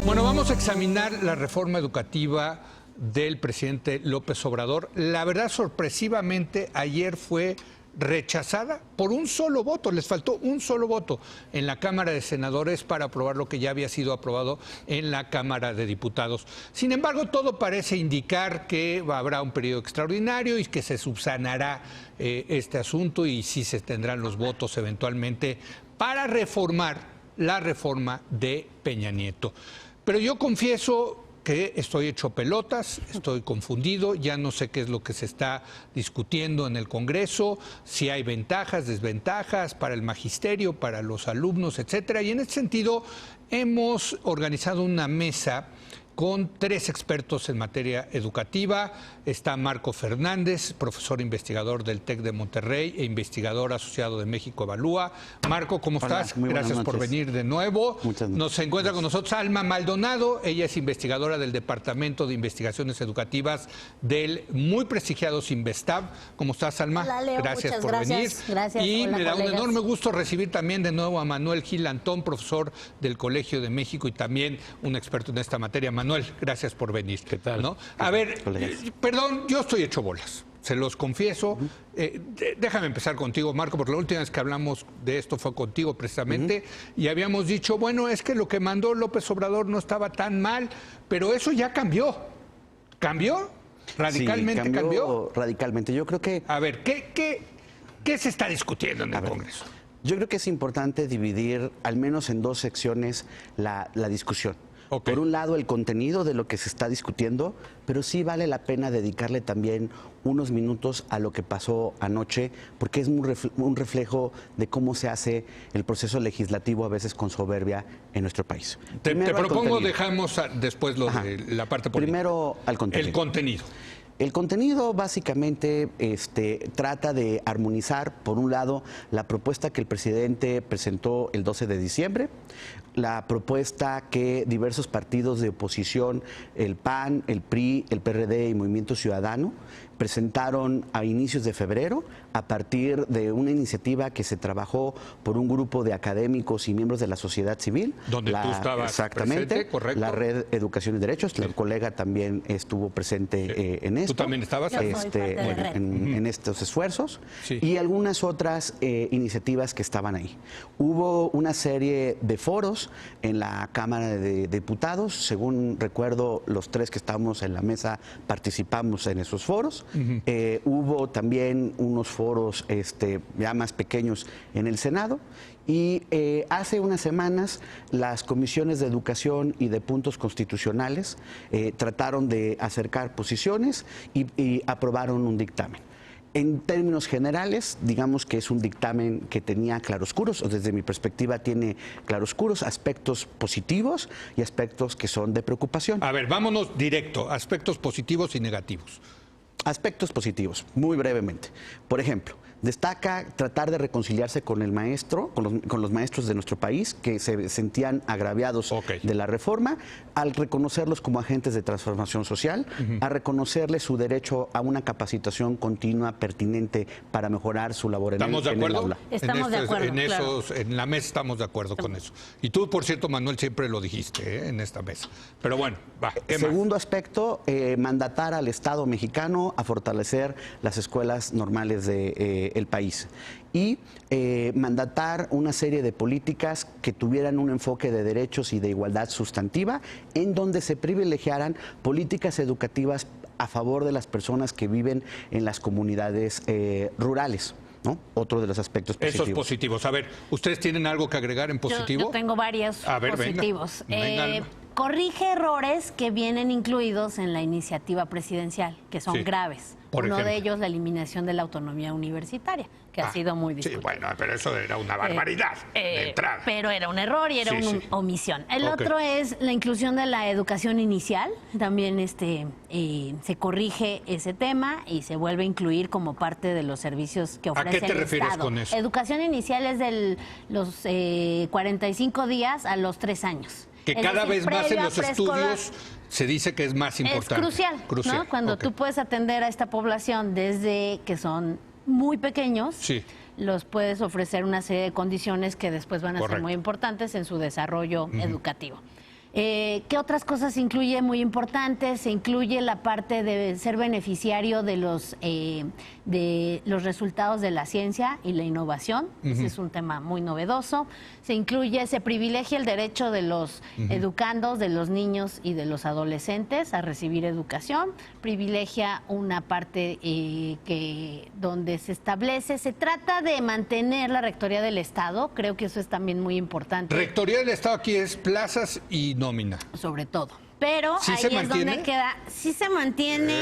Bueno, vamos a examinar la reforma educativa del presidente López Obrador. La verdad, sorpresivamente, ayer fue rechazada por un solo voto. Les faltó un solo voto en la Cámara de Senadores para aprobar lo que ya había sido aprobado en la Cámara de Diputados. Sin embargo, todo parece indicar que habrá un periodo extraordinario y que se subsanará este asunto y sí se tendrán los votos eventualmente para reformar la reforma de Peña Nieto. Pero yo confieso que estoy hecho pelotas, estoy confundido, ya no sé qué es lo que se está discutiendo en el Congreso, si hay ventajas, desventajas para el magisterio, para los alumnos, etcétera. Y en este sentido hemos organizado una mesa con 3 expertos en materia educativa. Está Marco Fernández, profesor investigador del TEC de Monterrey e investigador asociado de México Evalúa. Marco, ¿cómo estás? Gracias por venir de nuevo. Nos encuentra con nosotros Alma Maldonado. Ella es investigadora del Departamento de Investigaciones Educativas del muy prestigiado Cinvestav. ¿Cómo estás, Alma? Hola, Leo. Gracias por venir. Gracias. Y hola, me da colegas. un enorme gusto recibir también de nuevo a Manuel Gil Antón, profesor del Colegio de México y también un experto en esta materia. Manuel, gracias por venir. ¿Qué tal? ¿No? A ver, perdón, yo estoy hecho bolas, se los confieso. Déjame empezar contigo, Marco, porque la última vez que hablamos de esto fue contigo precisamente y habíamos dicho, bueno, es que lo que mandó López Obrador no estaba tan mal, pero eso ya cambió. ¿Cambió? ¿Radicalmente sí, cambió? Radicalmente. Yo creo que... A ver, ¿qué se está discutiendo en el Congreso? Yo creo que es importante dividir al menos en 2 secciones la discusión. Okay. Por un lado, el contenido de lo que se está discutiendo, pero sí vale la pena dedicarle también unos minutos a lo que pasó anoche, porque es un reflejo de cómo se hace el proceso legislativo a veces con soberbia en nuestro país. Te propongo, dejamos después lo de la parte política. Primero al contenido. El contenido. El contenido básicamente trata de armonizar, por un lado, la propuesta que el presidente presentó el 12 de diciembre, la propuesta que diversos partidos de oposición, el PAN, el PRI, el PRD y Movimiento Ciudadano, presentaron a inicios de febrero a partir de una iniciativa que se trabajó por un grupo de académicos y miembros de la sociedad civil. Donde tú estabas exactamente, presente, correcto. La Red Educación y Derechos, sí. El colega también estuvo presente en esto. ¿Tú también estabas? En estos esfuerzos, sí. Y algunas otras iniciativas que estaban ahí. Hubo una serie de foros en la Cámara de Diputados, según recuerdo, los 3 que estábamos en la mesa participamos en esos foros. Hubo también unos foros ya más pequeños en el Senado y hace unas semanas las comisiones de educación y de puntos constitucionales trataron de acercar posiciones y aprobaron un dictamen. En términos generales, digamos que es un dictamen que tenía claroscuros, o desde mi perspectiva tiene claroscuros, aspectos positivos y aspectos que son de preocupación. A ver, vámonos directo, aspectos positivos y negativos. Aspectos positivos, muy brevemente. Por ejemplo, destaca tratar de reconciliarse con el maestro, con los maestros de nuestro país que se sentían agraviados de la reforma, al reconocerlos como agentes de transformación social, a reconocerles su derecho a una capacitación continua pertinente para mejorar su labor en el aula. Estamos de acuerdo. En la mesa estamos de acuerdo con eso. Y tú, por cierto, Manuel, siempre lo dijiste en esta mesa. Pero bueno, va. ¿Qué Segundo más? aspecto, mandatar al Estado mexicano a fortalecer las escuelas normales del país y mandatar una serie de políticas que tuvieran un enfoque de derechos y de igualdad sustantiva, en donde se privilegiaran políticas educativas a favor de las personas que viven en las comunidades rurales, ¿no? Otro de los aspectos positivos. Esos positivos. A ver, ¿ustedes tienen algo que agregar en positivo? Yo tengo varios positivos. Venga. Corrige errores que vienen incluidos en la iniciativa presidencial, que son graves. Uno de ellos, la eliminación de la autonomía universitaria, que ha sido muy discutida. Sí, bueno, pero eso era una barbaridad de entrada. Pero era un error y era una omisión. El otro es la inclusión de la educación inicial. También se corrige ese tema y se vuelve a incluir como parte de los servicios que ofrece el Estado. ¿A qué te refieres con eso? Educación inicial es de los 45 días a los 3 años. Que cada vez más en los estudios se dice que es más importante. Es crucial, ¿no? Cuando tú puedes atender a esta población desde que son muy pequeños, los puedes ofrecer una serie de condiciones que después van a ser muy importantes en su desarrollo educativo. ¿Qué otras cosas se incluye muy importantes? Se incluye la parte de ser beneficiario de los resultados de la ciencia y la innovación. Ese es un tema muy novedoso. Se privilegia el derecho de los educandos, de los niños y de los adolescentes a recibir educación. Privilegia una parte donde se trata de mantener la Rectoría del Estado. Creo que eso es también muy importante. Rectoría del Estado aquí es plazas y nómina. Sobre todo. Pero ¿Sí ahí es donde queda, sí se mantiene,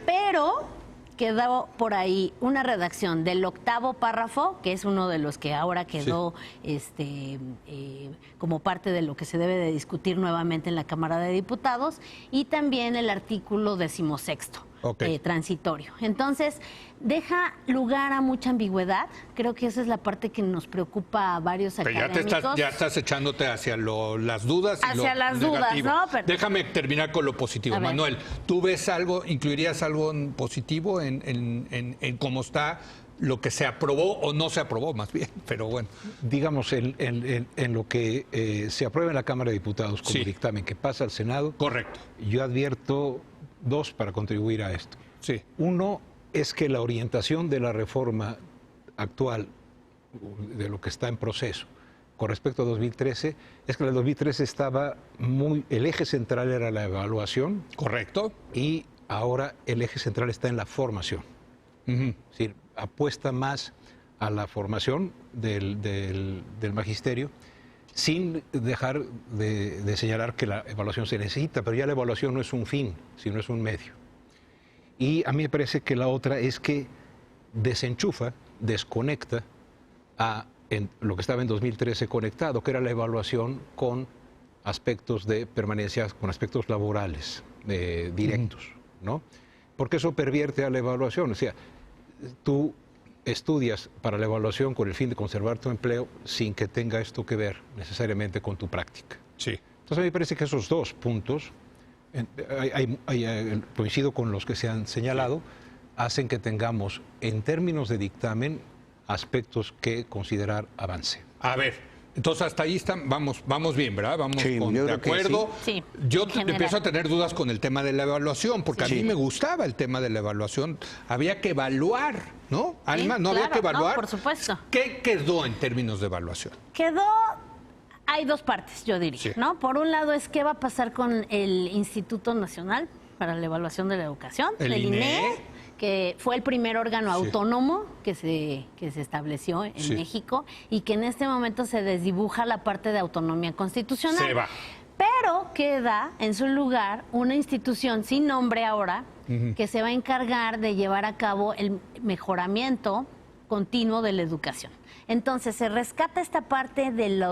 pero quedó por ahí una redacción del 8º párrafo, que es uno de los que ahora quedó como parte de lo que se debe de discutir nuevamente en la Cámara de Diputados, y también el artículo 16º. Transitorio. Entonces, deja lugar a mucha ambigüedad. Creo que esa es la parte que nos preocupa a varios académicos. Ya estás echándote hacia las dudas y hacia las negativo. Dudas, ¿no? Pero... Déjame terminar con lo positivo. Manuel, ¿tú ves algo, incluirías algo positivo en cómo está lo que se aprobó o no se aprobó, más bien? Pero bueno. Digamos, en lo que se aprueba en la Cámara de Diputados como dictamen que pasa al Senado. Correcto. Yo advierto dos para contribuir a esto. Sí. Uno es que la orientación de la reforma actual, de lo que está en proceso, con respecto a 2013, es que en el 2013 el eje central era la evaluación. Correcto. Y ahora el eje central está en la formación. Es decir, apuesta más a la formación del magisterio, sin dejar de señalar que la evaluación se necesita, pero ya la evaluación no es un fin, sino es un medio. Y a mí me parece que la otra es que desconecta en lo que estaba en 2013 conectado, que era la evaluación con aspectos de permanencia, con aspectos laborales directos, ¿no? Porque eso pervierte a la evaluación. O sea, tú estudias para la evaluación con el fin de conservar tu empleo sin que tenga esto que ver necesariamente con tu práctica. Sí. Entonces a mí me parece que esos dos puntos, coincido con los que se han señalado, hacen que tengamos en términos de dictamen aspectos que considerar avance. A ver. Entonces hasta ahí vamos bien, ¿verdad? Vamos de acuerdo. Sí, yo empiezo a tener dudas con el tema de la evaluación, porque a mí me gustaba el tema de la evaluación. Había que evaluar, ¿no? Alma, ¿no había que evaluar? No, por supuesto. ¿Qué quedó en términos de evaluación? Hay dos partes, yo diría, ¿no? Por un lado es qué va a pasar con el Instituto Nacional para la Evaluación de la Educación, el INE, que fue el primer órgano autónomo que se estableció en México, y que en este momento se desdibuja la parte de autonomía constitucional. Se va. Pero queda en su lugar una institución sin nombre ahora, que se va a encargar de llevar a cabo el mejoramiento continuo de la educación. Entonces se rescata esta parte de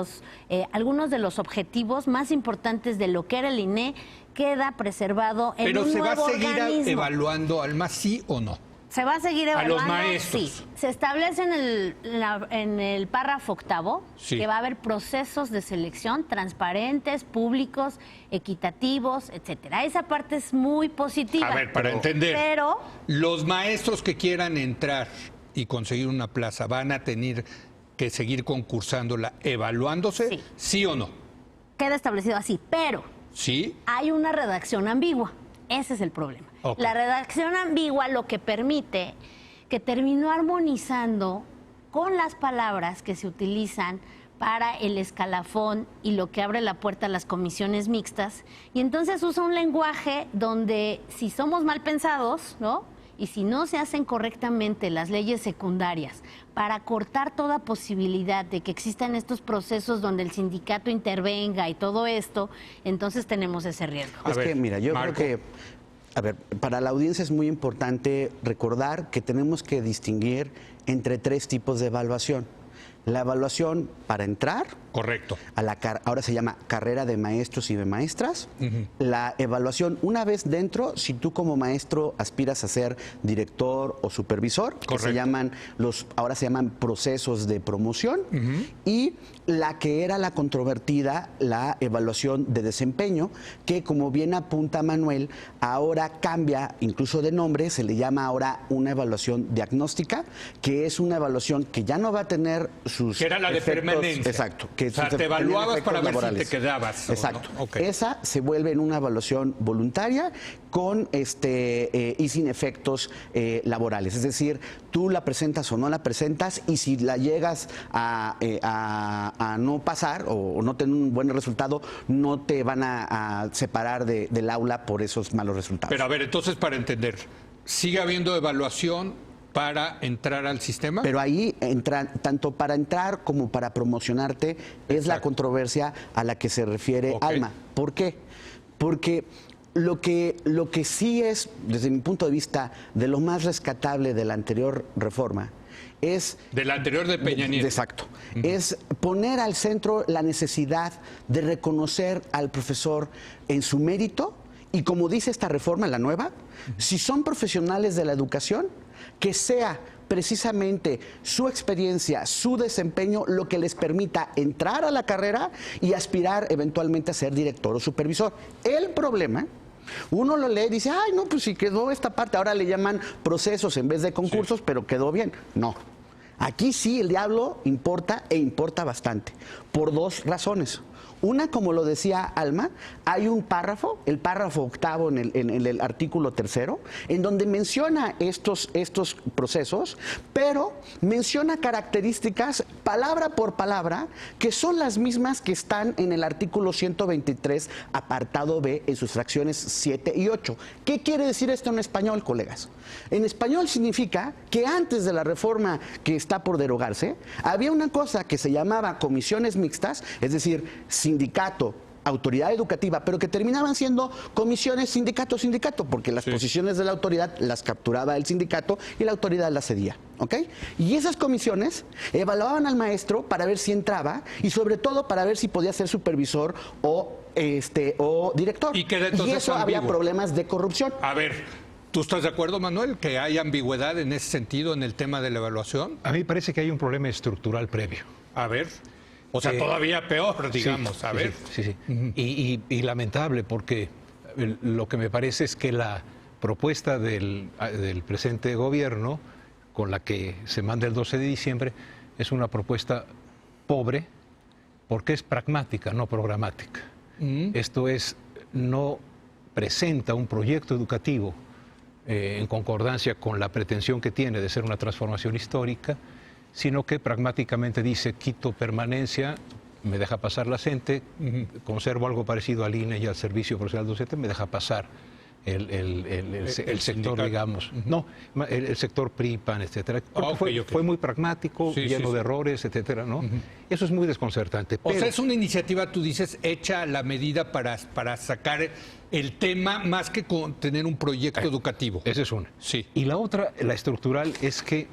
algunos de los objetivos más importantes de lo que era el INE, queda preservado en un nuevo organismo. ¿Pero se va a seguir evaluando, Alma, sí o no? Se va a seguir evaluando. A los maestros. Sí. Se establece en el párrafo 8º que va a haber procesos de selección transparentes, públicos, equitativos, etcétera. Esa parte es muy positiva. A ver, para entender. Pero los maestros que quieran entrar y conseguir una plaza van a tener que seguir concursándola, evaluándose, sí o no. Queda establecido así, pero sí hay una redacción ambigua. Ese es el problema. Okay. La redacción ambigua lo que permite que terminó armonizando con las palabras que se utilizan para el escalafón y lo que abre la puerta a las comisiones mixtas, y entonces usa un lenguaje donde, si somos mal pensados, ¿no?, y si no se hacen correctamente las leyes secundarias para cortar toda posibilidad de que existan estos procesos donde el sindicato intervenga y todo esto, entonces tenemos ese riesgo. Mira, yo Marco, creo que, a ver, para la audiencia es muy importante recordar que tenemos que distinguir entre tres tipos de evaluación. La evaluación para entrar, correcto, ahora se llama carrera de maestros y de maestras. La evaluación una vez dentro, si tú como maestro aspiras a ser director o supervisor, que ahora se llaman procesos de promoción. Y la que era la controvertida, la evaluación de desempeño, que como bien apunta Manuel, ahora cambia incluso de nombre, se le llama ahora una evaluación diagnóstica, que es una evaluación que ya no va a tener sus que era la efectos, de permanencia. Exacto, que O sea, tenían te evaluabas efectos para ver laborales. si te quedabas. ¿O Exacto. no? Ok. Esa se vuelve en una evaluación voluntaria con y sin efectos laborales. Es decir, tú la presentas o no la presentas, y si la llegas a no pasar o no tener un buen resultado, no te van a separar del aula por esos malos resultados. Pero a ver, entonces, para entender, ¿sigue habiendo evaluación para entrar al sistema? Pero ahí tanto para entrar como para promocionarte es la controversia a la que se refiere Alma. ¿Por qué? Porque lo que sí es, desde mi punto de vista, de lo más rescatable de la anterior reforma es... De la anterior de Peña Nieto. Exacto. Es poner al centro la necesidad de reconocer al profesor en su mérito, y como dice esta reforma, la nueva, si son profesionales de la educación, que sea precisamente su experiencia, su desempeño, lo que les permita entrar a la carrera y aspirar eventualmente a ser director o supervisor. El problema, uno lo lee y dice, ay, no, pues si quedó esta parte, ahora le llaman procesos en vez de concursos, sí, pero quedó bien. No. Aquí sí el diablo importa, e importa bastante, por dos razones. Una, como lo decía Alma, hay un párrafo, el párrafo octavo en el artículo 3, en donde menciona estos procesos, pero menciona características palabra por palabra que son las mismas que están en el artículo 123, apartado B, en sus fracciones 7 y 8. ¿Qué quiere decir esto en español, colegas? En español significa que antes de la reforma que está por derogarse, había una cosa que se llamaba comisiones mixtas, es decir, sindicato, autoridad educativa, pero que terminaban siendo comisiones sindicato-sindicato, porque las posiciones de la autoridad las capturaba el sindicato y la autoridad las cedía, ¿ok? Y esas comisiones evaluaban al maestro para ver si entraba, y sobre todo para ver si podía ser supervisor o director. Y eso había problemas de corrupción. A ver, ¿tú estás de acuerdo, Manuel, que hay ambigüedad en ese sentido en el tema de la evaluación? A mí me parece que hay un problema estructural previo. A ver. O sea, todavía peor, digamos. Sí, a ver. Sí. Y lamentable, porque lo que me parece es que la propuesta del presente gobierno, con la que se manda el 12 de diciembre, es una propuesta pobre, porque es pragmática, no programática. Esto es, no presenta un proyecto educativo en concordancia con la pretensión que tiene de ser una transformación histórica, sino que pragmáticamente dice, quito permanencia, me deja pasar la CENTE, conservo algo parecido al INE y al Servicio Profesional Docente, me deja pasar el sector, sindicato. Digamos, no, el sector PRI, PAN, etcétera. Fue muy pragmático, lleno de errores, etcétera, ¿no? Eso es muy desconcertante. O sea, es una iniciativa, tú dices, hecha a la medida para sacar el tema más que con tener un proyecto educativo. Esa es una. Sí. Y la otra, la estructural, es que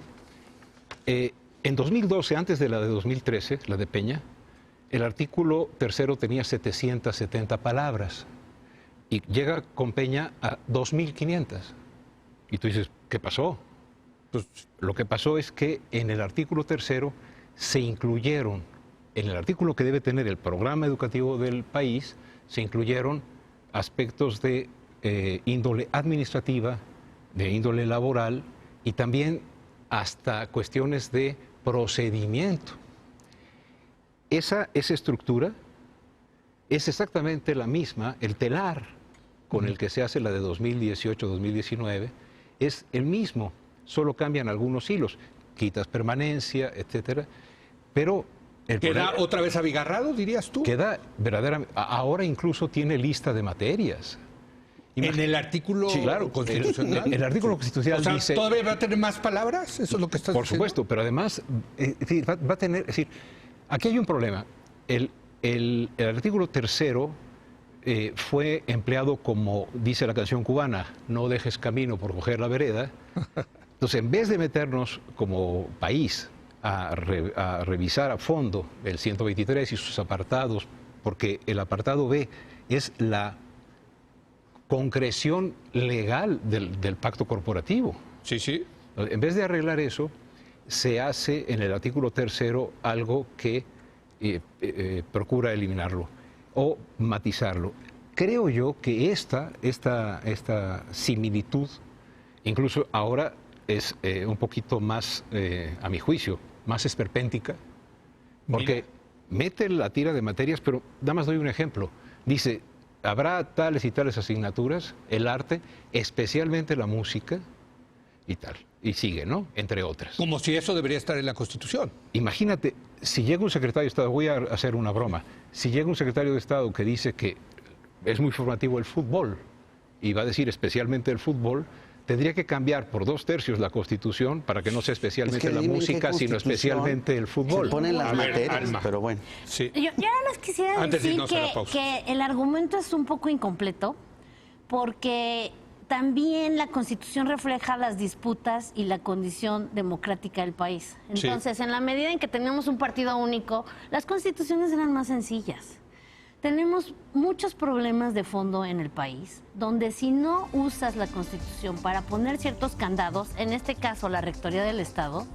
en 2012, antes de la de 2013, la de Peña, el artículo 3 tenía 770 palabras y llega con Peña a 2.500. Y tú dices, ¿qué pasó? Pues lo que pasó es que en el artículo 3 se incluyeron, en el artículo que debe tener el programa educativo del país, se incluyeron aspectos de índole administrativa, de índole laboral y también hasta cuestiones de procedimiento. Esa estructura es exactamente la misma, el telar con el que se hace la de 2018-2019 es el mismo, solo cambian algunos hilos, quitas permanencia, etcétera, pero ¿queda otra vez abigarrado, dirías tú? Queda verdaderamente, ahora incluso tiene lista de materias. En el artículo constitucional. El artículo constitucional dice... ¿Todavía va a tener más palabras? ¿Eso es lo que estás diciendo? Por supuesto, pero además va a tener... Es decir, aquí hay un problema. El artículo 3 fue empleado como dice la canción cubana, no dejes camino por coger la vereda. Entonces, en vez de meternos como país a revisar a fondo el 123 y sus apartados, porque el apartado B es la concreción legal del pacto corporativo. Sí, sí. En vez de arreglar eso, se hace en el artículo 3 algo que procura eliminarlo o matizarlo. Creo yo que esta similitud, incluso ahora es un poquito más, a mi juicio, más esperpéntica, porque mete la tira de materias, pero nada más doy un ejemplo. Dice, habrá tales y tales asignaturas, el arte, especialmente la música y tal. Y sigue, ¿no? Entre otras. Como si eso debería estar en la Constitución. Imagínate, si llega un secretario de Estado, voy a hacer una broma, si llega un secretario de Estado que dice que es muy formativo el fútbol, y va a decir especialmente el fútbol, tendría que cambiar por 2/3 la Constitución para que no sea especialmente la música, sino especialmente el fútbol. Se ponen las materias, Alma. pero bueno. Sí. Yo nada más quisiera Antes de decir irnos a la pausa. que el argumento es un poco incompleto, porque también la Constitución refleja las disputas y la condición democrática del país. Entonces, en la medida en que tenemos un partido único, las constituciones eran más sencillas. Tenemos muchos problemas de fondo en el país, donde si no usas la Constitución para poner ciertos candados, en este caso la Rectoría del Estado,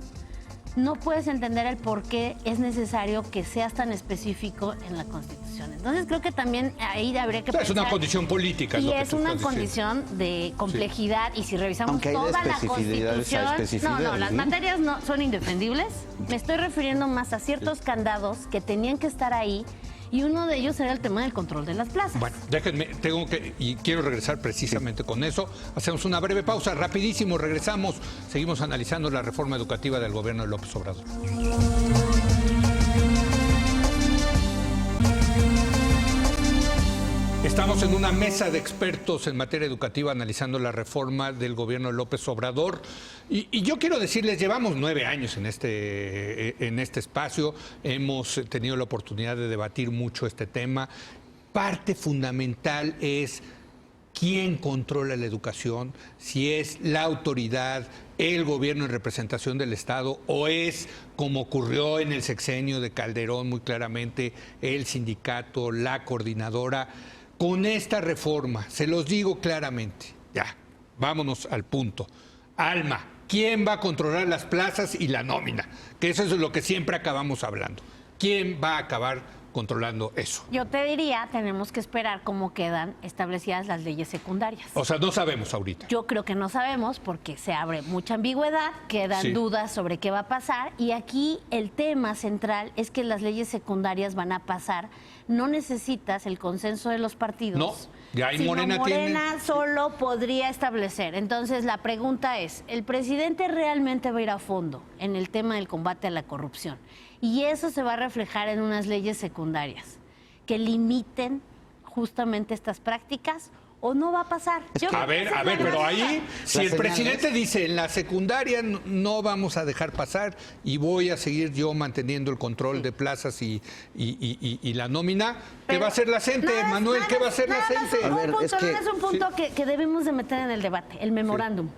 no puedes entender el por qué es necesario que seas tan específico en la Constitución. Entonces creo que también ahí habría que pensar... Es una condición política. Y lo que es tú una estás diciendo. condición de complejidad, y si revisamos Aunque hay de toda la especificidades a Constitución... No, especificidades, las ¿no? materias no son indefendibles. Me estoy refiriendo más a ciertos candados que tenían que estar ahí, y uno de ellos era el tema del control de las plazas. Bueno, déjenme, y quiero regresar precisamente con eso. Hacemos una breve pausa, rapidísimo, regresamos. Seguimos analizando la reforma educativa del gobierno de López Obrador. Estamos en una mesa de expertos en materia educativa analizando la reforma del gobierno de López Obrador. Y yo quiero decirles, llevamos 9 años en este espacio, hemos tenido la oportunidad de debatir mucho este tema. Parte fundamental es quién controla la educación, si es la autoridad, el gobierno en representación del Estado, o es, como ocurrió en el sexenio de Calderón muy claramente, el sindicato, la coordinadora. Con esta reforma, se los digo claramente, ya, vámonos al punto. Alma, ¿quién va a controlar las plazas y la nómina? Que eso es lo que siempre acabamos hablando. ¿Quién va a acabar controlando eso? Yo te diría, tenemos que esperar cómo quedan establecidas las leyes secundarias. O sea, no sabemos ahorita. Yo creo que no sabemos, porque se abre mucha ambigüedad, quedan dudas sobre qué va a pasar, y aquí el tema central es que las leyes secundarias van a pasar. No necesitas el consenso de los partidos. No, ya hay sino Morena tiene... solo podría establecer. Entonces la pregunta es, ¿el presidente realmente va a ir a fondo en el tema del combate a la corrupción? Y eso se va a reflejar en unas leyes secundarias que limiten justamente estas prácticas, ¿o no va a pasar? A ver, pero ahí, si el presidente dice en la secundaria no vamos a dejar pasar y voy a seguir yo manteniendo el control de plazas y la nómina, ¿qué va a hacer la CENTE, Manuel? ¿Qué va a hacer la CENTE? Es un punto que debemos de meter en el debate, el memorándum.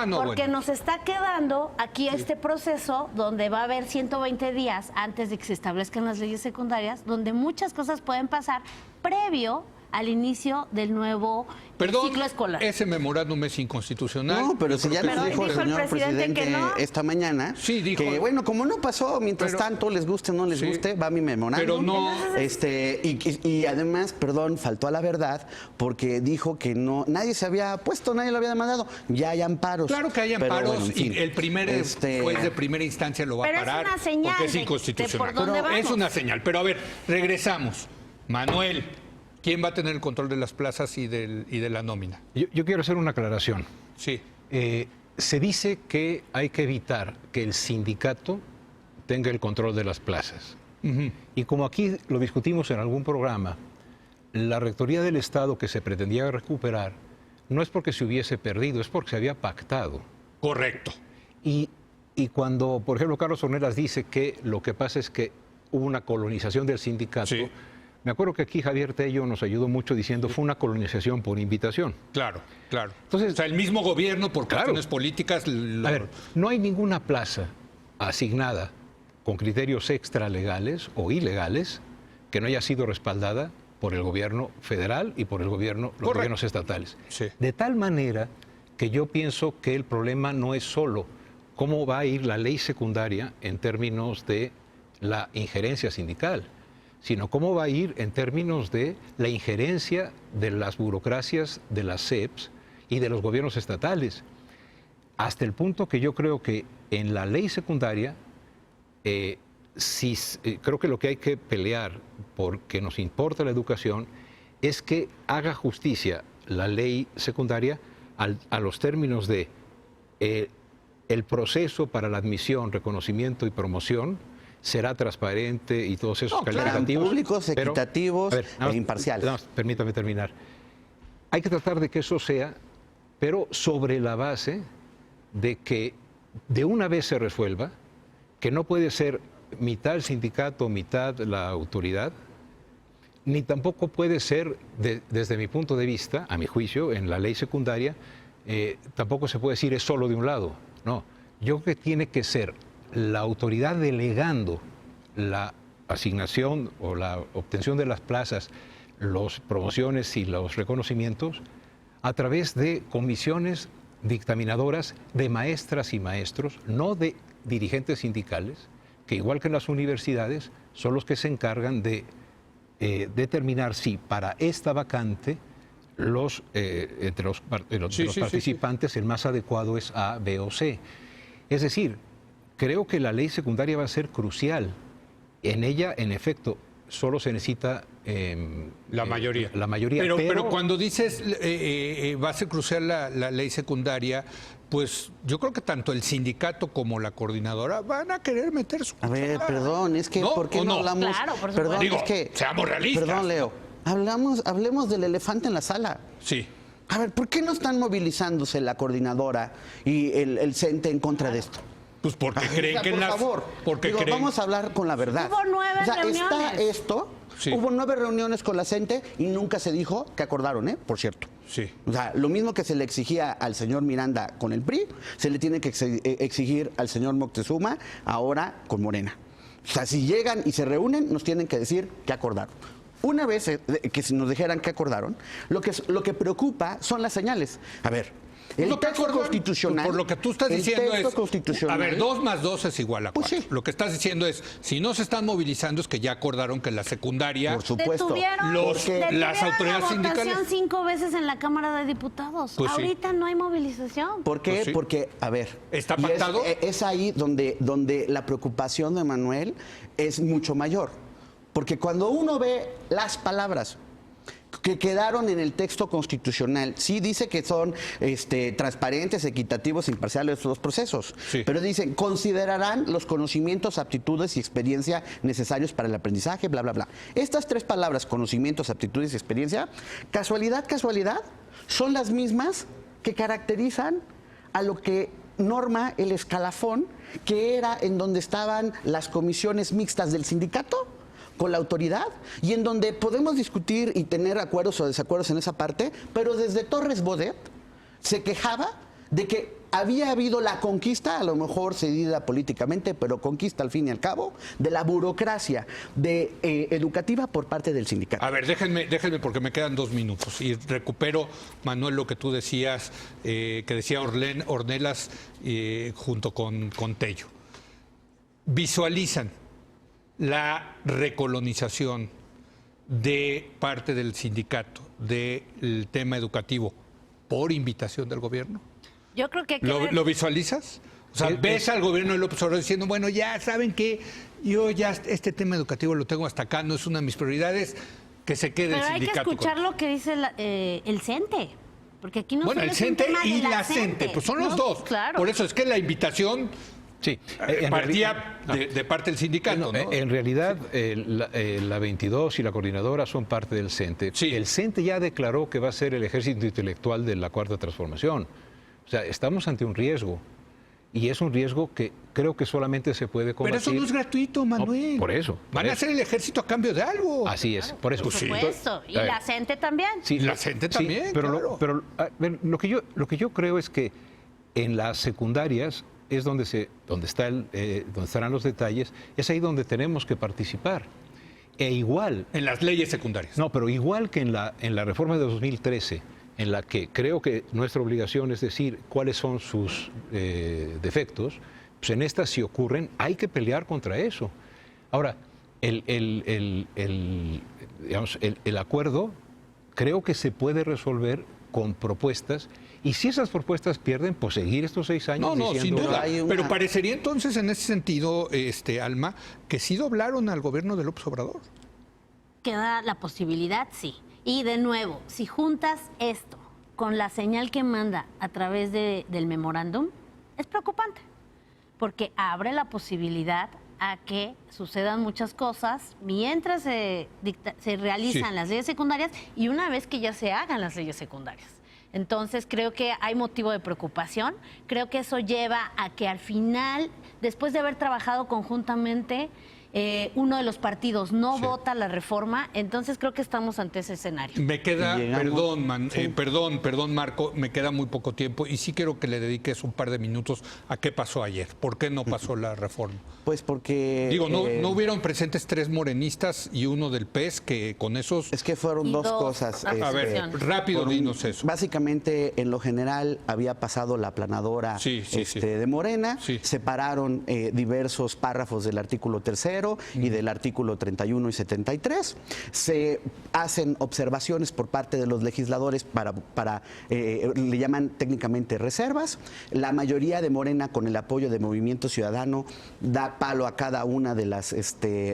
Porque nos está quedando aquí este proceso donde va a haber 120 días antes de que se establezcan las leyes secundarias, donde muchas cosas pueden pasar previo al inicio del nuevo ciclo escolar. Ese memorándum es inconstitucional. No, pero si ya nos dijo el señor presidente esta mañana, dijo, que bueno, como no pasó, mientras tanto, les guste o no les guste, va mi memorándum. Pero no... y además, perdón, faltó a la verdad, porque dijo que no, nadie se había puesto, nadie lo había demandado. Ya hay amparos. Claro que hay amparos, bueno, en fin, y el primer juez de primera instancia lo va a parar. Es una señal porque es inconstitucional. Pero es una señal. Pero a ver, regresamos. Manuel, ¿quién va a tener el control de las plazas y de la nómina? Yo quiero hacer una aclaración. Sí. Se dice que hay que evitar que el sindicato tenga el control de las plazas. Y como aquí lo discutimos en algún programa, la Rectoría del Estado que se pretendía recuperar no es porque se hubiese perdido, es porque se había pactado. Correcto. Y cuando, por ejemplo, Carlos Ornelas dice que lo que pasa es que hubo una colonización del sindicato, sí. Me acuerdo que aquí Javier Tello nos ayudó mucho diciendo fue una colonización por invitación. Claro, claro. Entonces, o sea, el mismo gobierno, por cuestiones políticas... A ver, no hay ninguna plaza asignada con criterios extralegales o ilegales que no haya sido respaldada por el gobierno federal y por los gobiernos estatales. Sí. De tal manera que yo pienso que el problema no es solo cómo va a ir la ley secundaria en términos de la injerencia sindical, sino cómo va a ir en términos de la injerencia de las burocracias de las SEPs y de los gobiernos estatales. Hasta el punto que yo creo que en la ley secundaria creo que lo que hay que pelear, porque nos importa la educación, es que haga justicia la ley secundaria a los términos de el proceso para la admisión, reconocimiento y promoción será transparente y todos esos calificativos. Públicos, equitativos e imparciales. Permítame terminar. Hay que tratar de que eso sea, pero sobre la base de que de una vez se resuelva, que no puede ser mitad el sindicato, mitad la autoridad, ni tampoco puede ser, desde mi punto de vista, a mi juicio, en la ley secundaria, tampoco se puede decir es solo de un lado. No, yo creo que tiene que ser la autoridad delegando la asignación o la obtención de las plazas, las promociones y los reconocimientos a través de comisiones dictaminadoras de maestras y maestros, no de dirigentes sindicales, que igual que en las universidades son los que se encargan de determinar si para esta vacante entre los participantes el más adecuado es A, B o C. Es decir, creo que la ley secundaria va a ser crucial. En ella, en efecto, solo se necesita la mayoría. La mayoría. Pero cuando dices va a ser crucial la ley secundaria, pues yo creo que tanto el sindicato como la coordinadora van a querer meter su cuchara. A ver, perdón, es que ¿No? ¿por qué ¿O no no? hablamos? Claro, por Perdón, Digo, es que seamos realistas. Perdón, Leo. Hablemos del elefante en la sala. Sí. A ver, ¿por qué no están movilizándose la coordinadora y el CENTE en contra de esto? Pues porque creen que por favor, porque creen. vamos a hablar con la verdad. Hubo 9 reuniones. Está esto, Sí. hubo 9 reuniones con la CENTE y nunca se dijo que acordaron, por cierto. Sí. O sea, lo mismo que se le exigía al señor Miranda con el PRI, se le tiene que exigir al señor Moctezuma ahora con Morena. O sea, si llegan y se reúnen, nos tienen que decir que acordaron. Una vez que nos dijeran que acordaron, lo que preocupa son las señales. A ver, el texto constitucional... Por lo que tú estás diciendo es... constitucional, a ver, 2 más 2 es igual a 4. Pues sí. Lo que estás diciendo es, si no se están movilizando es que ya acordaron que la secundaria... Por supuesto. Detuvieron las autoridades la sindicales... votación 5 veces en la Cámara de Diputados. Pues sí. Ahorita no hay movilización. ¿Por qué? Pues sí. Porque, a ver... ¿Está y pactado? Es ahí donde la preocupación de Manuel es mucho mayor. Porque cuando uno ve las palabras que quedaron en el texto constitucional, sí dice que son transparentes, equitativos, imparciales los procesos, Sí. pero dicen, considerarán los conocimientos, aptitudes y experiencia necesarios para el aprendizaje, bla, bla, bla. Estas 3 palabras, conocimientos, aptitudes y experiencia, casualidad, son las mismas que caracterizan a lo que norma el escalafón, que era en donde estaban las comisiones mixtas del sindicato con la autoridad y en donde podemos discutir y tener acuerdos o desacuerdos en esa parte, pero desde Torres Bodet se quejaba de que había habido la conquista, a lo mejor cedida políticamente, pero conquista al fin y al cabo, de la burocracia educativa por parte del sindicato. A ver, déjenme porque me quedan 2 minutos y recupero, Manuel, lo que tú decías, que decía Ornelas junto con Tello. Visualizan la recolonización de parte del sindicato del tema educativo por invitación del gobierno. Yo creo que... ¿Lo visualizas? O sea, ves al gobierno de López Obrador diciendo, bueno, ya saben que yo ya este tema educativo lo tengo hasta acá, no es una de mis prioridades, que se quede el sindicato. Pero hay que escuchar lo que dice el CENTE, porque aquí no bueno, solo el es un CENTE tema de y la CENTE, pues son los dos. Claro. Por eso es que la invitación Sí, partía de parte del sindicato, ¿no? En realidad, la 22 y la coordinadora son parte del CENTE. Sí. El CENTE ya declaró que va a ser el ejército intelectual de la Cuarta Transformación. O sea, estamos ante un riesgo. Y es un riesgo que creo que solamente se puede combatir. Pero eso no es gratuito, Manuel. No, por eso. Van a hacer el ejército a cambio de algo. Así es, por eso. Por supuesto. Y la CENTE también. Sí, la CENTE también, pero, claro. lo que yo creo es que en las secundarias es donde estarán los detalles, es ahí donde tenemos que participar. E igual... En las leyes secundarias. No, pero igual que en la reforma de 2013, en la que creo que nuestra obligación es decir cuáles son sus defectos, pues en esta si ocurren, hay que pelear contra eso. Ahora, el acuerdo creo que se puede resolver con propuestas, y si esas propuestas pierden, pues seguir estos 6 años No, sin diciendo... duda. Pero parecería entonces en ese sentido, Alma, que sí doblaron al gobierno de López Obrador. Queda la posibilidad, sí. Y de nuevo, si juntas esto con la señal que manda a través del memorándum, es preocupante, porque abre la posibilidad a que sucedan muchas cosas mientras se realizan las leyes secundarias y una vez que ya se hagan las leyes secundarias. Entonces creo que hay motivo de preocupación, creo que eso lleva a que al final, después de haber trabajado conjuntamente, uno de los partidos no vota la reforma, entonces creo que estamos ante ese escenario. Me queda, perdón, Marco, me queda muy poco tiempo y sí quiero que le dediques un par de minutos a qué pasó ayer. ¿Por qué no pasó la reforma? Pues porque... Digo, no hubieron presentes 3 morenistas y uno del PES, que con esos... Es que fueron dos cosas. A ver, rápido dinos eso. Básicamente, en lo general, había pasado la aplanadora de Morena, separaron diversos párrafos del artículo 3º y del artículo 31 y 73. Se hacen observaciones por parte de los legisladores le llaman técnicamente reservas. La mayoría de Morena, con el apoyo de Movimiento Ciudadano, da palo a cada una de las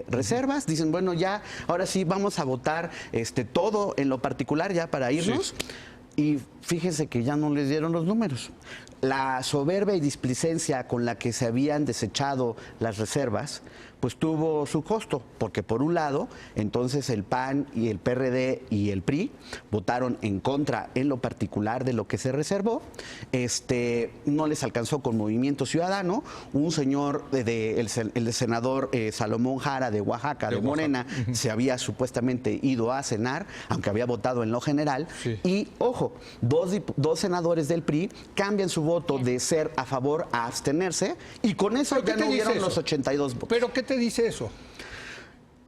reservas. Dicen, bueno, ya, ahora sí vamos a votar todo en lo particular ya para irnos. Y fíjense que ya no les dieron los números. La soberbia y displicencia con la que se habían desechado las reservas, pues tuvo su costo, porque por un lado, entonces el PAN y el PRD y el PRI votaron en contra en lo particular de lo que se reservó. No les alcanzó con Movimiento Ciudadano. Un señor, el senador Salomón Jara de Oaxaca, de Morena, se había supuestamente ido a cenar, aunque había votado en lo general. Y, ojo, dos senadores del PRI cambian su voto de ser a favor a abstenerse, y con eso ya no hubieron los 82 votos. ¿Pero qué te dice eso?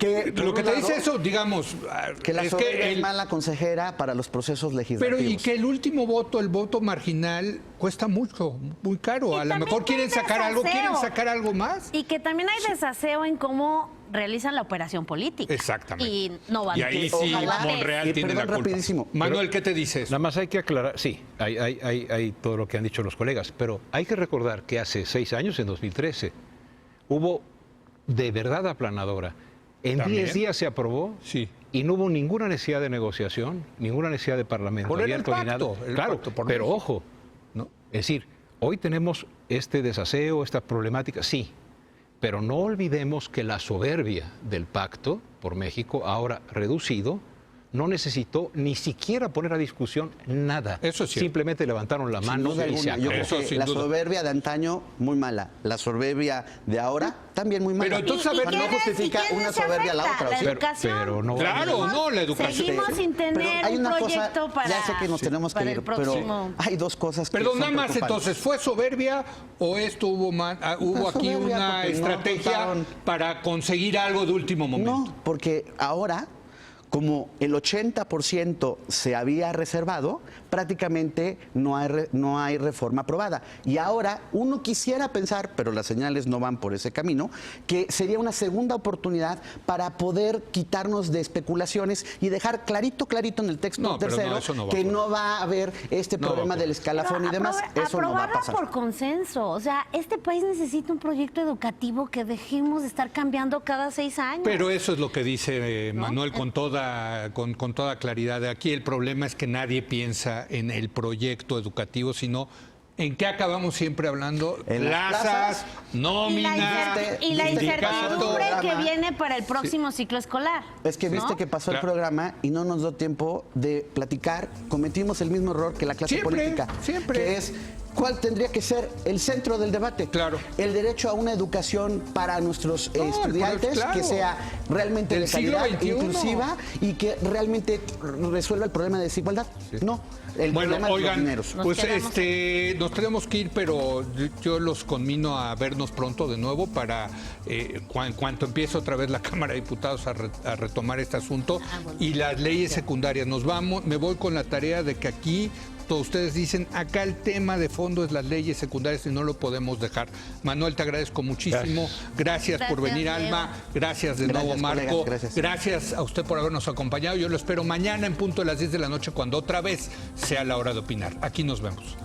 Lo que te dice eso, digamos, que la soberbia es mala consejera para los procesos legislativos. Pero y que el último voto, el voto marginal, cuesta mucho, muy caro. A lo mejor quieren sacar algo más. Y que también hay desaseo en cómo realizan la operación política. Exactamente. Y no van. Y ahí sí Monreal tiene la culpa. Rapidísimo. Manuel, ¿qué te dice eso? Nada más hay que aclarar, sí, hay todo lo que han dicho los colegas, pero hay que recordar que hace 6 años, en 2013, hubo de verdad aplanadora. En 10 días se aprobó y no hubo ninguna necesidad de negociación, ninguna necesidad de parlamento abierto ni nada. Claro, pero ojo, ¿no? Es decir, hoy tenemos este desaseo, esta problemática, sí, pero no olvidemos que la soberbia del pacto por México, ahora reducido, no necesitó ni siquiera poner a discusión nada. Eso sí. Simplemente levantaron la mano y se acabó. Yo creo que la soberbia de antaño, muy mala. La soberbia de ahora, también muy mala. Pero entonces, a ver, no justifica una soberbia a la otra. La educación. Pero no, claro, no, la educación. Seguimos sin tener un proyecto para... Ya sé que nos tenemos que ir, pero hay dos cosas que Perdón, nada son más entonces, ¿fue soberbia o esto hubo aquí una estrategia para conseguir algo de último momento? No, porque ahora, como el 80% se había reservado, prácticamente no hay reforma aprobada. Y ahora uno quisiera pensar, pero las señales no van por ese camino, que sería una segunda oportunidad para poder quitarnos de especulaciones y dejar clarito en el texto tercero que no va a haber este problema del escalafón y demás. Eso no va a pasar. Por consenso. O sea, este país necesita un proyecto educativo que dejemos de estar cambiando cada 6 años. Pero eso es lo que dice Manuel con toda claridad. Aquí el problema es que nadie piensa en el proyecto educativo, sino en qué acabamos siempre hablando: plazas, nóminas, y la incertidumbre que viene para el próximo ciclo escolar. Es que viste que pasó el programa y no nos dio tiempo de platicar. Cometimos el mismo error que la clase política, que es ¿cuál tendría que ser el centro del debate? Claro. El derecho a una educación para nuestros estudiantes que sea realmente de calidad, inclusiva y que realmente resuelva el problema de desigualdad. No, el problema de los dineros. Pues nos tenemos que ir, pero yo los conmino a vernos pronto de nuevo para en cuanto empiece otra vez la Cámara de Diputados a retomar este asunto y las leyes secundarias. Me voy con la tarea de que aquí cierto, ustedes dicen, acá el tema de fondo es las leyes secundarias y no lo podemos dejar. Manuel, te agradezco muchísimo. Gracias por venir, Diego. Alma. Gracias de nuevo, Marco. Colegas, gracias a usted por habernos acompañado. Yo lo espero mañana en punto de las 10 de la noche, cuando otra vez sea la hora de opinar. Aquí nos vemos.